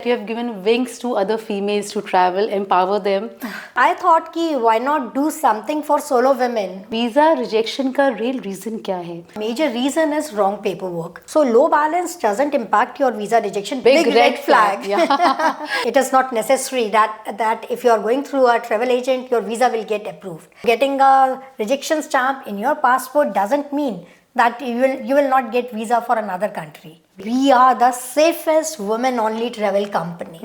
You have given wings to other females to travel, empower them. I thought कि why not do something for solo women? Visa rejection का real reason क्या है? Major reason is wrong paperwork. So low balance doesn't impact your visa rejection. Big red flag. Yeah. It is not necessary that if you are going through a travel agent, your visa will get approved. Getting a rejection stamp in your passport doesn't mean that you will not get visa for another country. We are the safest women-only travel company.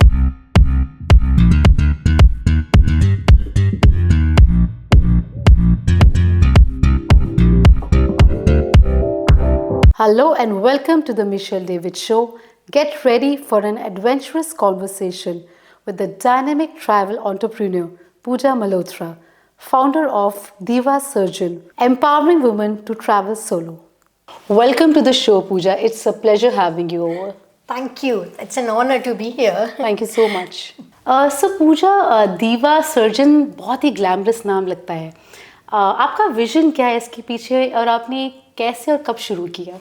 Hello and welcome to the Michelle David Show. Get ready for an adventurous conversation with the dynamic travel entrepreneur Pooja Malhotra, founder of Diva Sojourn, empowering women to travel solo. Welcome to the show, Pooja. It's a pleasure having you over. Thank you. It's an honor to be here. Thank you so much. So Pooja, Diva Sojourn बहुत ही glamorous नाम लगता है. आपका vision क्या है इसके पीछे और आपने कैसे और कब शुरू किया?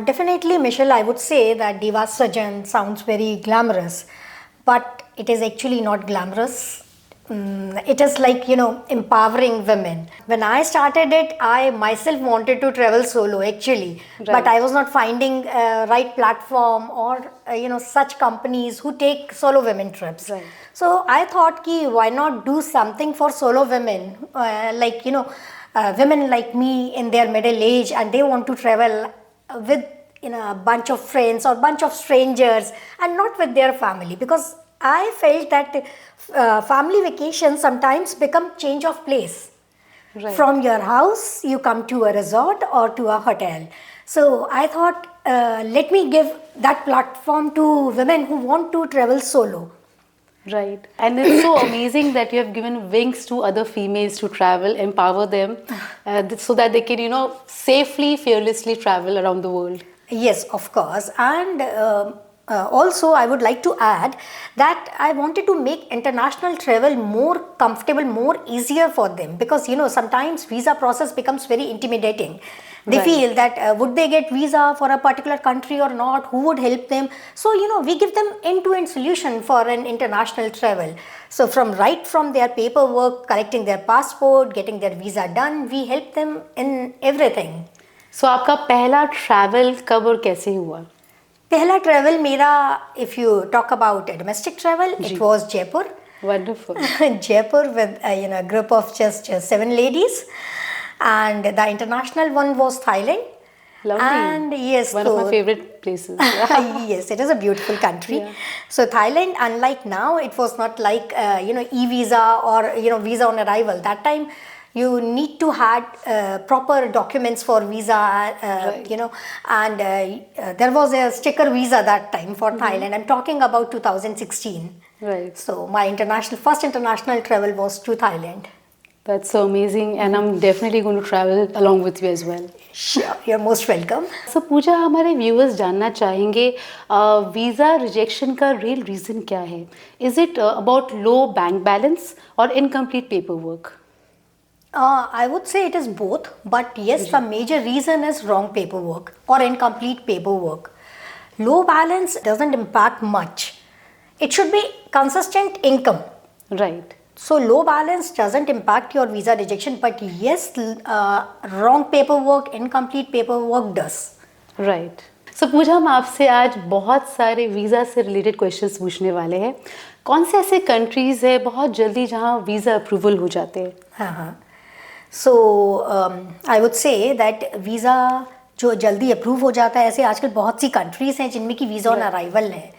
Definitely, Michelle, I would say that Diva Sojourn sounds very glamorous, but it is actually not glamorous. It is like, empowering women. When I started it, I myself wanted to travel solo actually, but I was not finding right platform or, such companies who take solo women trips. Right. So I thought, why not do something for solo women, women like me in their middle age and they want to travel with a bunch of friends or bunch of strangers and not with their family, because I felt that family vacations sometimes become change of place. Right. From your house, you come to a resort or to a hotel. So I thought, let me give that platform to women who want to travel solo. Right. And it's so amazing that you have given wings to other females to travel, empower them so that they can, safely, fearlessly travel around the world. Yes, of course. And also, I would like to add that I wanted to make international travel more comfortable, more easier for them, because sometimes visa process becomes very intimidating. They feel that would they get visa for a particular country or not, who would help them. So we give them end-to-end solution for an international travel. So from their paperwork, collecting their passport, getting their visa done, we help them in everything. So आपका पहला travel कब और कैसे हुआ? पहला travel मेरा, if you talk about domestic travel, it was Jaipur. Wonderful. Jaipur with a group of just 7 ladies, and the international one was Thailand. Lovely. And yes, one of my favorite places. Yes, it is a beautiful country. Yeah. So Thailand, unlike now, it was not like e-visa or visa on arrival. That time you need to have proper documents for visa, and there was a sticker visa that time for Thailand. I'm talking about 2016. Right. So my first international travel was to Thailand. That's so amazing, and I'm definitely going to travel along with you as well. Sure, you're most welcome. So Pooja, हमारे viewers जानना चाहेंगे visa rejection का real reason क्या है? Is it about low bank balance or incomplete paperwork? I would say it is both, but yes, the major reason is wrong paperwork or incomplete paperwork. Low balance doesn't impact much. It should be consistent income. Right. So low balance doesn't impact your visa rejection, but yes, wrong paperwork, incomplete paperwork does. Right. So Pooja, हम आपसे आज बहुत सारे visa से related questions पूछने वाले हैं. कौन से ऐसे कंट्रीज़ है बहुत जल्दी जहाँ वीज़ा अप्रूवल हो जाते हैं? हाँ. So I would say that visa जो जल्दी अप्रूव हो जाता है, ऐसे आजकल बहुत सी कंट्रीज़ हैं जिनमें की वीज़ा ऑन अराइवल है.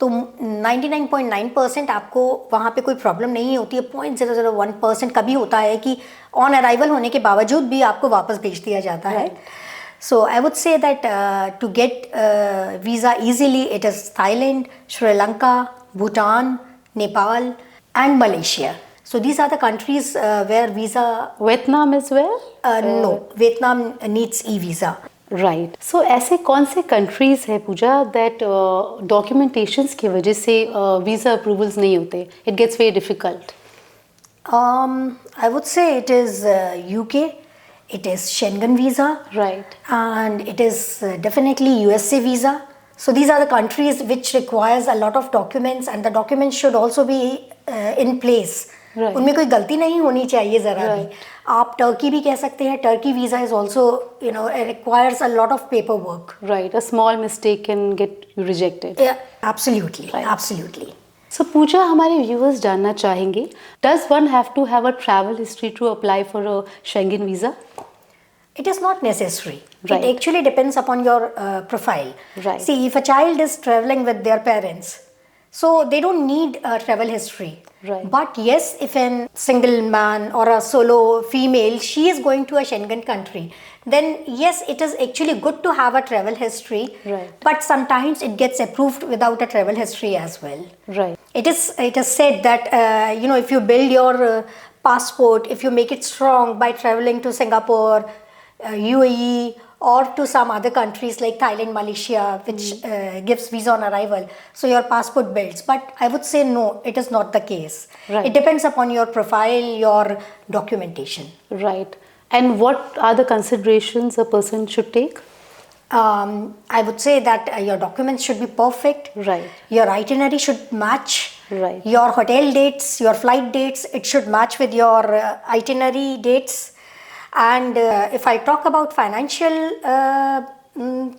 तो 99.9% आपको वहाँ पे कोई प्रॉब्लम नहीं होती है. 0.001% कभी होता है कि ऑन अराइवल होने के बावजूद भी आपको वापस भेज दिया जाता है. So I would say that to get visa easily it is Thailand, Sri Lanka, Bhutan, Nepal and Malaysia. So these are the countries where visa. Vietnam as well? No, Vietnam needs e-visa. Right. So ऐसे कौन से countries है पूजा that documentations की वजह से visa approvals नहीं होते? It gets very difficult. I would say it is UK, it is Schengen visa. Right. And it is definitely USA visa. So these are the countries which requires a lot of documents, and the documents should also be in place. Right. उनमें कोई गलती नहीं होनी चाहिए ज़रा भी. Right. आप Turkey भी कह सकते हैं. Turkey visa is also, requires a lot of paperwork. Right. A small mistake can get you rejected. Yeah, absolutely, Right. absolutely. So Pooja, हमारे viewers जानना चाहेंगे, does one have to have a travel history to apply for a Schengen visa? It is not necessary. Right. It actually depends upon your profile. Right. See, if a child is traveling with their parents, so they don't need a travel history. Right. But yes, if a single man or a solo female, she is going to a Schengen country, then yes, it is actually good to have a travel history. Right. But sometimes it gets approved without a travel history as well. Right. It is said that if you build your passport, if you make it strong by traveling to Singapore, UAE, or to some other countries like Thailand, Malaysia, which gives visa on arrival, so your passport builds. But I would say no, it is not the case. Right. It depends upon your profile, your documentation. Right. And what are the considerations a person should take? I would say that your documents should be perfect. Right. Your itinerary should match. Right. Your hotel dates, your flight dates, it should match with your itinerary dates. And if I talk about financial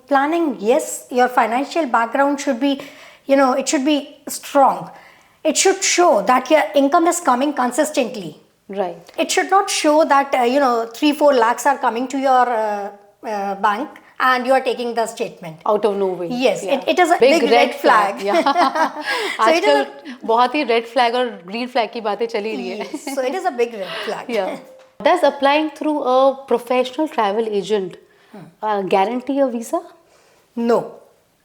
planning, yes, your financial background should be, it should be strong. It should show that your income is coming consistently. Right. It should not show that 3-4 lakhs are coming to your bank and you are taking the statement Out of nowhere. Yes, Yeah. it is a big red flag. Yeah. So it is आजकल बहुत ही red flag और green flag की बातें चली रही है. so it is a big red flag. Yeah. Does applying through a professional travel agent guarantee a visa? No,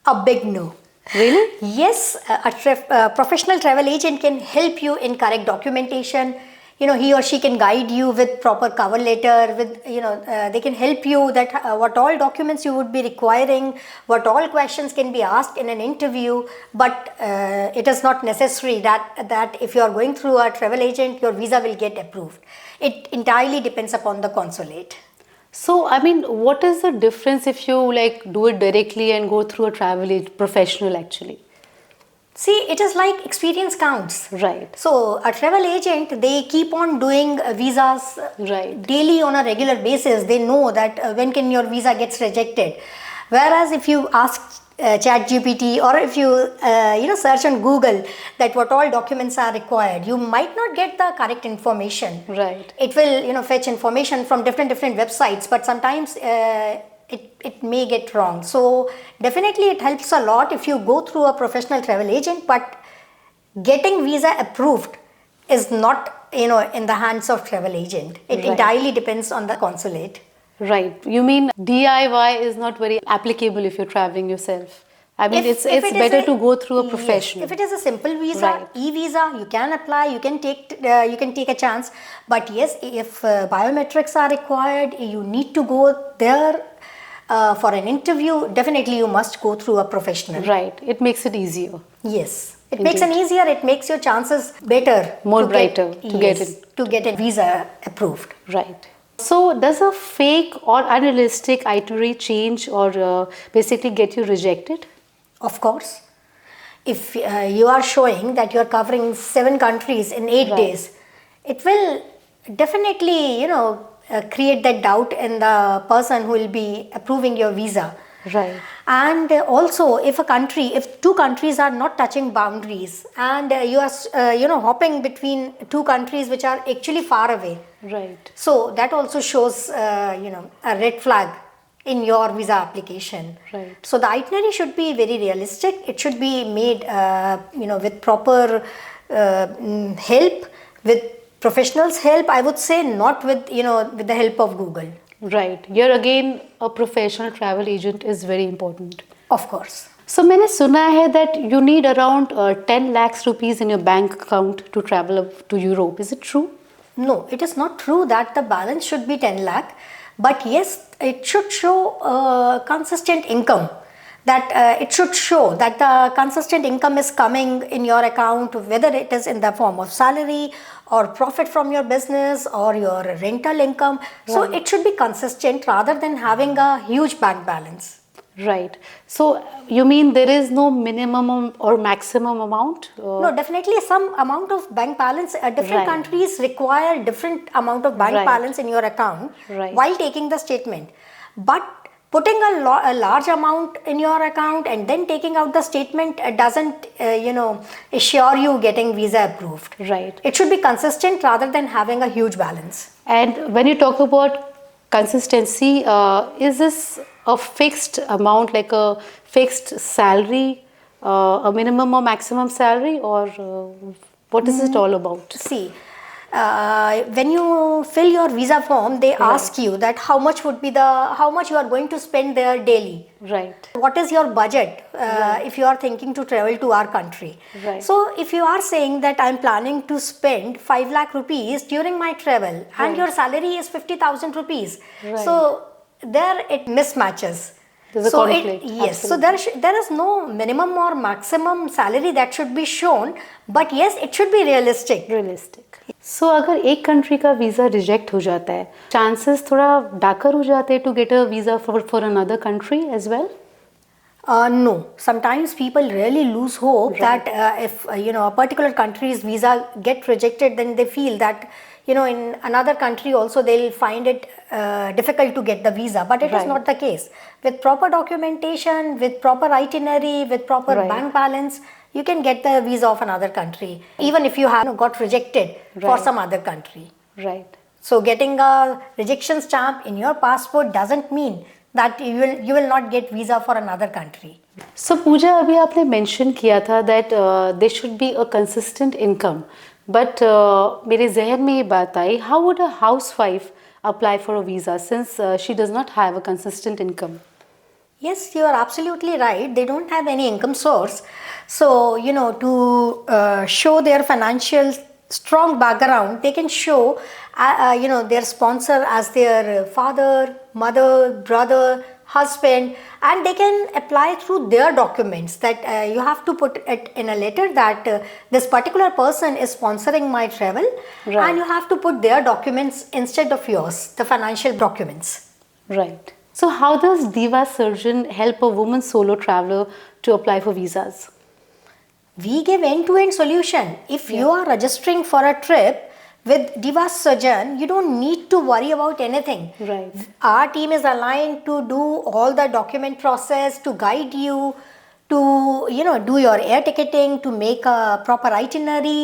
a big no. Really? Yes, a professional travel agent can help you in correct documentation. He or she can guide you with proper cover letter, with, they can help you that what all documents you would be requiring, what all questions can be asked in an interview. But it is not necessary that if you are going through a travel agent, your visa will get approved. It entirely depends upon the consulate. So, I mean, what is the difference if you do it directly and go through a travel agent, professional actually? See, it is like experience counts. Right. So, a travel agent, they keep on doing visas Right. daily on a regular basis. They know that when can your visa gets rejected. Whereas if you ask ChatGPT or if you search on Google that what all documents are required, you might not get the correct information. Right. It will fetch information from different websites, but sometimes it may get wrong. So definitely it helps a lot if you go through a professional travel agent, but getting visa approved is not in the hands of travel agent. It Right. entirely depends on the consulate. Right. You mean DIY is not very applicable if you're traveling yourself? I mean, it's it is better to go through a professional. Yes, if it is a simple visa, Right. e-visa, you can apply, you can take a chance. But yes, if biometrics are required, you need to go there for an interview. Definitely, you must go through a professional. Right. It makes it easier. Yes, it Indeed. makes it easier. It makes your chances better, More to brighter to get yes, it. to get a visa approved. Right. So, does a fake or unrealistic itinerary change or basically get you rejected? Of course, if you are showing that you are covering 7 countries in 8 Right. days, it will definitely, create that doubt in the person who will be approving your visa. Right. And also, if 2 countries are not touching boundaries and you are, hopping between 2 countries which are actually far away, Right. so that also shows, a red flag in your visa application. Right. So the itinerary should be very realistic. It should be made, with proper help, with professionals' help. I would say not with, with the help of Google. Right. Here again, a professional travel agent is very important. Of course. So, मैंने सुना है that you need around 10 lakhs rupees in your bank account to travel up to Europe. Is it true? No, it is not true that the balance should be 10 lakh. But yes, it should show consistent income. That it should show that the consistent income is coming in your account, whether it is in the form of salary or profit from your business or your rental income. So Right. it should be consistent rather than having a huge bank balance. Right. So you mean there is no minimum or maximum amount? No, definitely some amount of bank balance. Different Right. countries require different amount of bank Right. balance in your account Right. while taking the statement. But putting a large amount in your account and then taking out the statement doesn't, assure you getting visa approved. Right. It should be consistent rather than having a huge balance. And when you talk about consistency, is this a fixed amount, like a fixed salary, a minimum or maximum salary, or what is it all about? See, when you fill your visa form, they Right. ask you that how much you are going to spend there daily. Right. What is your budget Right. if you are thinking to travel to our country? Right. So if you are saying that I'm planning to spend 5 lakh rupees during my travel and Right. your salary is 50,000 rupees, Right. so there it mismatches. There's a So conflict, yes, so absolutely. there is no minimum or maximum salary that should be shown, but yes, it should be realistic. Realistic so अगर एक country का visa reject हो जाता है chances थोड़ा Baker हो जाते हैं to get a visa for another country as well No, sometimes people really lose hope Right. that if a particular country's visa get rejected, then they feel that in another country also they'll find it difficult to get the visa. But it is Right. not the case. With proper documentation, with proper itinerary, with proper Right. bank balance, you can get the visa of another country, even if you have got rejected for Right. some other country. Right So getting a rejection stamp in your passport doesn't mean that you will not get visa for another country. सो पूजा अभी आपने mention किया था that they should be a consistent income but मेरे जहन में ये बात I how would a house wife apply for a visa since she does not have a consistent income Yes, you are absolutely right. They don't have any income source. So, to show their financial strong background, they can show, their sponsor as their father, mother, brother, husband, and they can apply through their documents that you have to put it in a letter that this particular person is sponsoring my travel, Right. and you have to put their documents instead of yours, the financial documents. Right. So how does Diva Sojourn help a woman solo traveler to apply for visas? We give end-to-end solution. If you are registering for a trip with Diva Sojourn, you don't need to worry about anything. Right. Our team is aligned to do all the document process, to guide you, to do your air ticketing, to make a proper itinerary,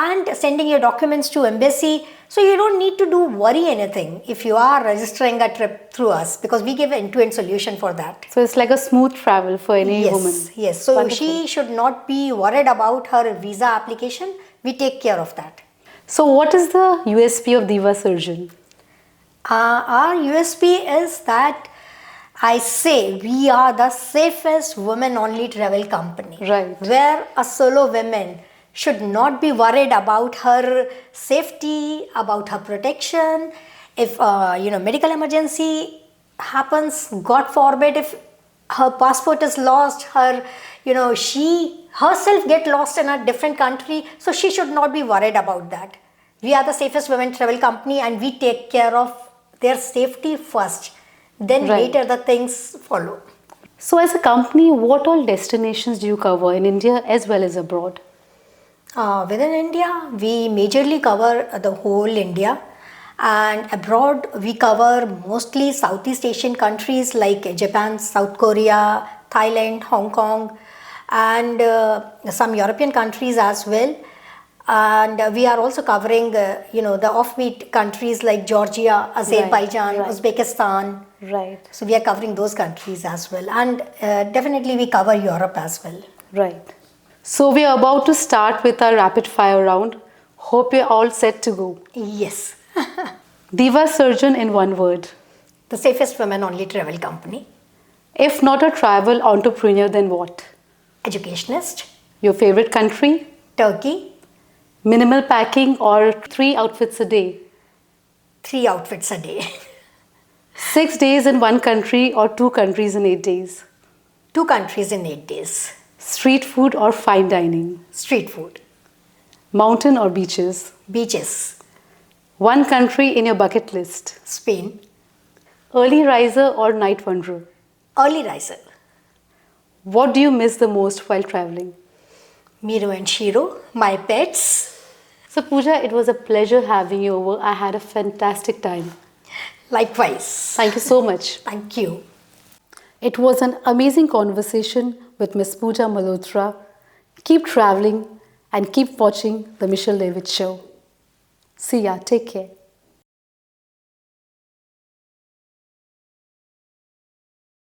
and sending your documents to embassy. So you don't need to worry anything if you are registering a trip through us, because we give end-to-end solution for that. So it's like a smooth travel for any Yes, woman. yes. So Wonderful. she should not be worried about her visa application. We take care of that. So what is the USP of Diva Sojourn? Our USP is that I say we are the safest women-only travel company. Right. Where a solo woman should not be worried about her safety, about her protection. If medical emergency happens, God forbid, if her passport is lost, she herself get lost in a different country, so she should not be worried about that. We are the safest women travel company, and we take care of their safety first. Then Right. later the things follow. So as a company, what all destinations do you cover in India as well as abroad? Within India, we majorly cover the whole India, and abroad we cover mostly Southeast Asian countries like Japan, South Korea, Thailand, Hong Kong, and some European countries as well. And we are also covering the offbeat countries like Georgia, Azerbaijan, right. Uzbekistan. Right. So we are covering those countries as well, and definitely we cover Europe as well. Right. So we are about to start with our rapid fire round. Hope you're all set to go. Yes. Diva Sojourn in one word. The safest women-only travel company. If not a travel entrepreneur, then what? Educationist. Your favorite country? Turkey. Minimal packing or 3 outfits a day? 3 outfits a day. 6 days in one country or 2 countries in 8 days? 2 countries in 8 days. Street food or fine dining? Street food. Mountain or beaches? Beaches. One country in your bucket list? Spain. Early riser or night wanderer? Early riser. What do you miss the most while traveling? Miro and Shiro, my pets. So, Pooja, it was a pleasure having you over. I had a fantastic time. Likewise. Thank you so much. Thank you. It was an amazing conversation with Miss Pooja Malhotra. Keep traveling and keep watching The Michelle David Show. See ya. Take care.